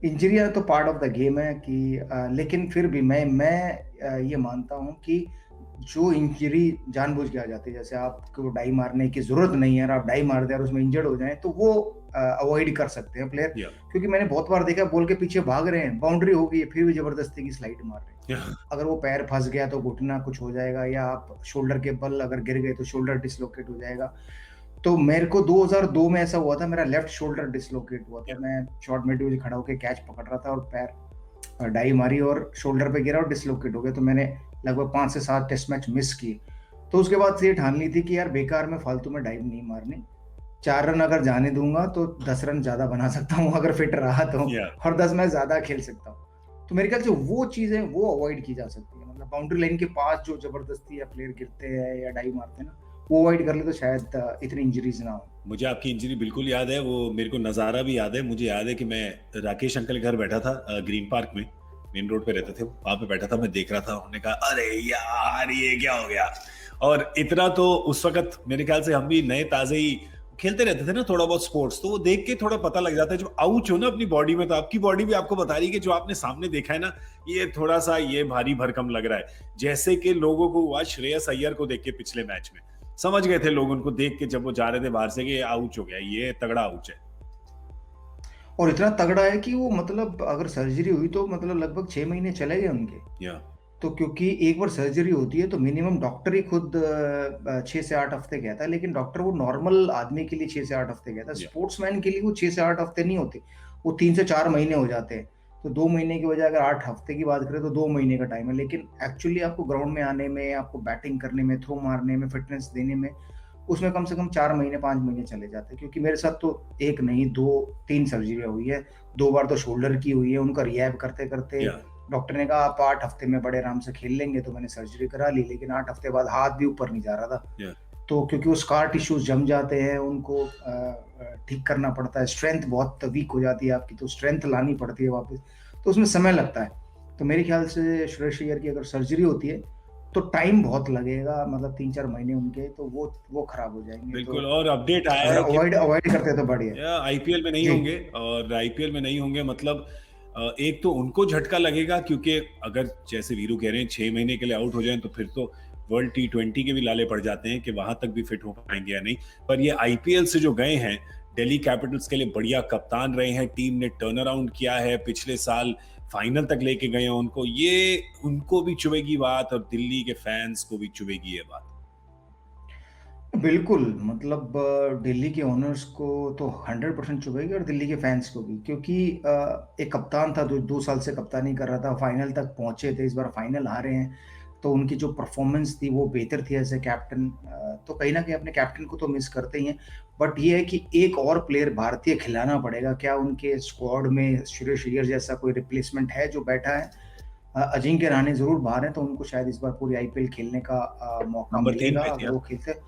इंजरियाँ तो part of the game है कि लेकिन फिर भी मैं ये मानता हूँ कि जो इंजरी जानबूझ के आ जाती है, जैसे आपको डाई मारने की ज़रूरत नहीं है और आप डाई मार दें और उसमें इंजर्ड हो जाएँ, तो वो अवॉइड कर सकते हैं प्लेयर। या क्योंकि मैंने बहुत बार देखा है बॉल के पीछे भाग रहे हैं, बाउंड्री हो गई है, फिर भी ज़बरदस्ती की स्लाइड मार रहे हैं। अगर वो पैर फँस गया तो घुटना कुछ हो जाएगा या आप शोल्डर के बल अगर गिर गए तो शोल्डर डिस्लोकेट हो जाएगा। तो मेरे को 2002 में ऐसा हुआ था, मेरा लेफ्ट शोल्डर डिस्लोकेट हुआ था। या मैं शॉर्ट मिड में खड़ा होके कैच पकड़ रहा था और पैर डाई मारी और शोल्डर पे गिरा और डिस्लोकेट हो गया। तो मैंने लगभग 5 से 7 टेस्ट मैच मिस किए। तो उसके बाद से ये ठान ली थी कि यार बेकार में फालतू में डाइव नहीं मारनी। 4 रन अगर जाने दूँगा तो 10 रन ज़्यादा बना सकता हूँ अगर फिट रहा तो या और 10 मैच ज़्यादा खेल सकता हूँ। तो मेरे ख्याल से वो चीज़ें वो अवॉइड की जा सकती है। मतलब बाउंड्री लाइन के पास जो ज़बरदस्ती या प्लेयर गिरते हैं या डाइव मारते हैं ना, वो अवॉइड कर ले तो शायद इतनी इंजरीज़ ना हो। मुझे आपकी इंजरी बिल्कुल याद है, वो मेरे को नज़ारा भी याद है। मुझे याद है कि मैं राकेश अंकल के घर बैठा था, ग्रीन पार्क में, मेन रोड पे रहते थे वो, वहाँ पे बैठा था, मैं देख रहा था। उन्होंने कहा अरे यार ये क्या हो गया। और इतना तो उस वक्त मेरे ख्याल से हम भी नए ताज़े ही खेलते रहते थे ना थोड़ा बहुत स्पोर्ट्स, तो वो देख के थोड़ा पता लग जाता है जब आउच हो ना अपनी बॉडी में, तो आपकी बॉडी भी आपको बता रही है कि जो आपने सामने देखा है ना, ये थोड़ा सा ये भारी भरकम लग रहा है। जैसे कि लोगों को हुआ श्रेयस अय्यर को देख के पिछले मैच में, समझ गए थे लोग उनको देख के जब वो जा रहे थे बाहर से कि ये आउच हो गया, ये तगड़ा आउच है। और इतना तगड़ा है कि वो मतलब अगर सर्जरी हुई तो मतलब लगभग 6 महीने चले गए उनके। या तो क्योंकि एक बार सर्जरी होती है तो मिनिमम डॉक्टर ही खुद 6 से 8 हफ्ते कहता है, लेकिन डॉक्टर वो नॉर्मल आदमी के लिए 6 से 8 हफ्ते कहता है। या स्पोर्ट्समैन के लिए वो 6 से 8 हफ्ते नहीं होते, वो 3 से 4 महीने हो जाते हैं। तो 2 महीने की बजाय अगर 8 हफ्ते की बात करें तो 2 महीने का टाइम है। लेकिन एक्चुअली आपको ग्राउंड में आने में, आपको बैटिंग करने में, थ्रो मारने में, फिटनेस देने में, उसमें कम से कम 4 महीने, 5 महीने चले जाते हैं। क्योंकि मेरे साथ तो 1 नहीं 2-3 सर्जरियाँ हुई है। 2 बार तो शोल्डर की हुई है, उनका रिहैब करते-करते या डॉक्टर ने कहा आप 8 हफ्ते में बड़े आराम से खेल लेंगे, तो मैंने सर्जरी करा ली, लेकिन 8 हफ्ते बाद हाथ भी ऊपर नहीं जा रहा था। या तो क्योंकि वो स्कार टिश्यूज़ जम जाते हैं, उनको ठीक करना पड़ता है, स्ट्रेंथ बहुत वीक हो जाती है आपकी, तो स्ट्रेंथ लानी पड़ती है वापस, तो उसमें समय लगता है। तो मेरे ख्याल से श्रेयस अय्यर की अगर सर्जरी होती है, तो टाइम बहुत लगेगा, मतलब 3-4 महीने उनके, तो वो खराब हो जाएँगे। तो बिल्कुल। और अपडेट आया अगर है कि अवॉइड अवॉइड करते तो बढ़िया है। या आईपीएल में नहीं जी। होंगे, और आईपीएल में नहीं होंगे मतलब एक तो उनको झटका लगेगा, क्योंकि अगर जैसे वीरू कह रहे हैं 6 महीने के लिए आउट हो जाएं तो फिर तो वर्ल्ड टी20 के भी लाले पड़ जाते हैं कि वहां तक भी फिट हो पाएंगे या नहीं। पर ये आईपीएल से जो गए हैं, दिल्ली कैपिटल्स के लिए बढ़िया कप्तान रहे हैं, टीम ने टर्न अराउंड किया है, पिछले साल फाइनल तक लेके गए हैं उनको, ये उनको भी चुभेगी बात और दिल्ली के फैंस को भी चुभेगी ये बात। बिल्कुल, मतलब दिल्ली के ओनर्स को तो 100% चुभेगी और दिल्ली के फैन्स को भी, क्योंकि एक कप्तान था जो 2 साल से कप्तानी कर रहा था, फाइनल तक पहुँचे थे, इस बार फाइनल हारे हैं, तो उनकी जो परफॉर्मेंस थी वो बेहतर थी एज़ अ कैप्टन। तो कहीं न कहीं अपने कैप्टन को तो मिस करते ही हैं, बट ये है कि एक और प्लेयर भारतीय खिलाना पड़ेगा। क्या उनके स्क्वाड में श्रेयस अय्यर जैसा कोई रिप्लेसमेंट है जो बैठा है? अजिंक्य रहाणे ज़रूर बाहर हैं, तो उनको शायद इस बार पूरी आईपीएल खेलने का मौका नंबर 3 मिलेगा पे थे अगर आप। वो खेलते।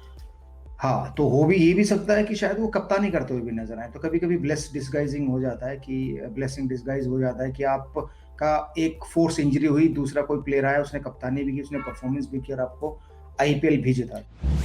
हाँ, तो हो भी ये भी सकता है कि शायद वो कप्तानी करते हुए भी नज़र आएँ। तो कभी-कभी ब्लेस डिसगाइजिंग हो जाता है कि ब्लेसिंग डिसगाइज़ हो जाता है कि आपका एक फ़ोर्स इंजरी हुई, दूसरा कोई प्लेयर आया, उसने कप्तानी भी की, उसने परफ़ॉर्मेंस भी की और आपको आईपीएल भी जिता दी।